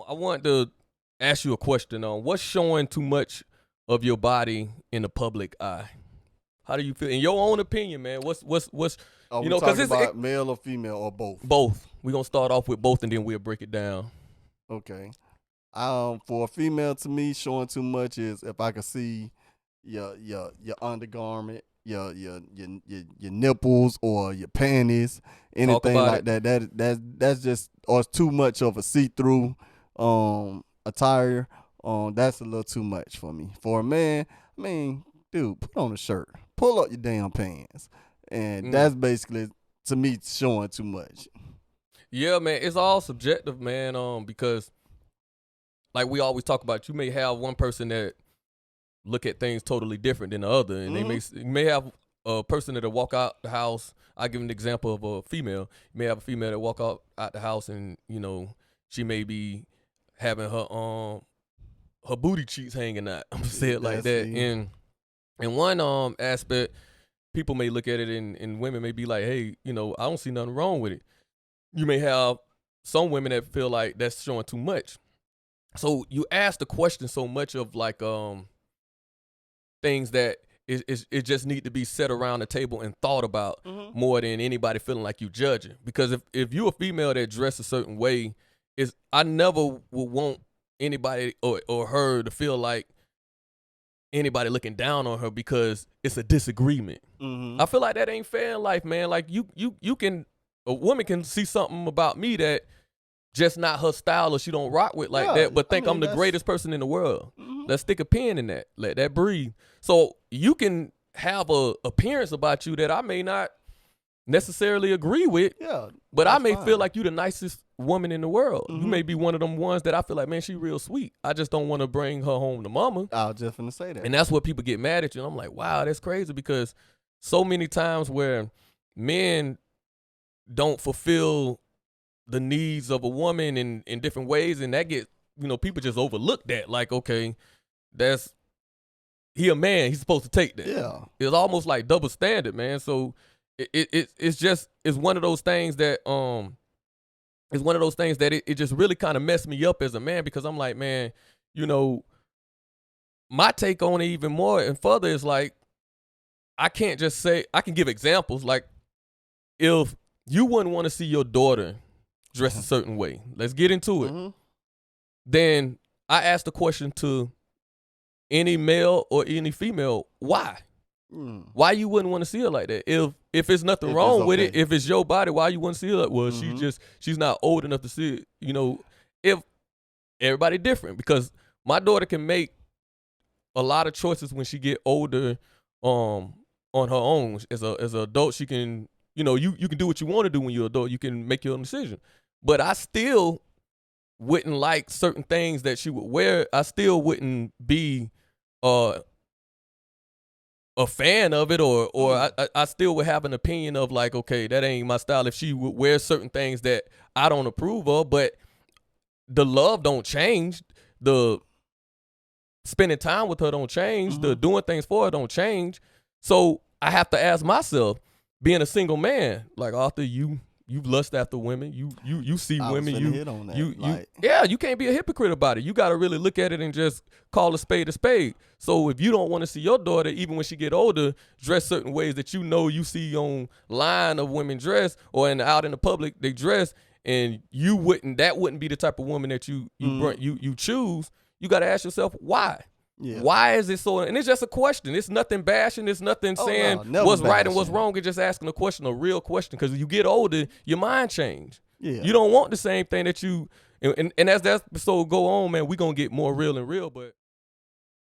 I want to ask you a question on what's showing too much of your body in the public eye. How do you feel in your own opinion, man? What's Are you we know, talking about male or female or both? both. We're gonna start off with both and then we'll break it down. Okay. For a female, to me, showing too much is if I can see your undergarment, your nipples or your panties, anything like that. That's just, or it's too much of a see-through attire. That's a little too much for me. For a man, I mean, dude, put on a shirt, pull up your damn pants, and that's basically, to me, showing too much. Yeah, man, it's all subjective, man. Because like we always talk about, you may have one person that look at things totally different than the other, and you may have a person that'll walk out the house. I give an example of a female. You may have a female that walk out the house, and she may be having her booty cheeks hanging out. I'm gonna say it like that. And in one aspect, people may look at it, and women may be like, hey, I don't see nothing wrong with it. You may have some women that feel like that's showing too much. So you ask the question so much of like things that it just need to be set around the table and thought about more than anybody feeling like you judging. Because if you a female that dress a certain way, I never would want anybody or her to feel like anybody looking down on her because it's a disagreement. I feel like that ain't fair in life, man. Like a woman can see something about me that just not her style or she don't rock with like that, but think I'm the greatest person in the world. Let's stick a pin in that. Let that breathe. So you can have a appearance about you that I may not necessarily agree with, but I may feel like you the nicest woman in the world. You may be one of them ones that I feel like, man, she real sweet. I just don't want to bring her home to mama. I was just gonna say that. And that's what people get mad at you. And I'm like, wow, that's crazy, because so many times where men don't fulfill the needs of a woman in different ways, and that get, people just overlook that. Like, okay, he a man, he's supposed to take that. Yeah. It's almost like double standard, man. So it's one of those things that it just really kind of messed me up as a man, because I'm like, man, my take on it even more and further is like, I can't just say, I can give examples. Like, if you wouldn't want to see your daughter dress a certain way, let's get into it. Then I ask the question to any male or any female, why? Why you wouldn't want to see her like that? If it's nothing wrong with it, if it's your body, why you wouldn't see her like, well, she's not old enough to see it. If everybody different, because my daughter can make a lot of choices when she get older on her own. As an adult, she can, you can do what you want to do when you're an adult. You can make your own decision. But I still wouldn't like certain things that she would wear. I still wouldn't be a fan of it, or I still would have an opinion of like, okay, that ain't my style if she would wear certain things that I don't approve of. But the love don't change. The spending time with her don't change. The doing things for her don't change. So I have to ask myself, being a single man, like, Arthur, you lust after women. You see women. You can't be a hypocrite about it. You got to really look at it and just call a spade a spade. So if you don't want to see your daughter, even when she get older, dress certain ways that you see online of women dress, or out in the public they dress, and that wouldn't be the type of woman that you choose. You got to ask yourself why. Yeah. Why is it so? And it's just a question. It's nothing bashing. It's nothing saying what's right and what's wrong. It's just asking a real question. Because you get older, your mind change. Yeah. You don't want the same thing that you. And as that episode go on, man, we gonna get more real and real. But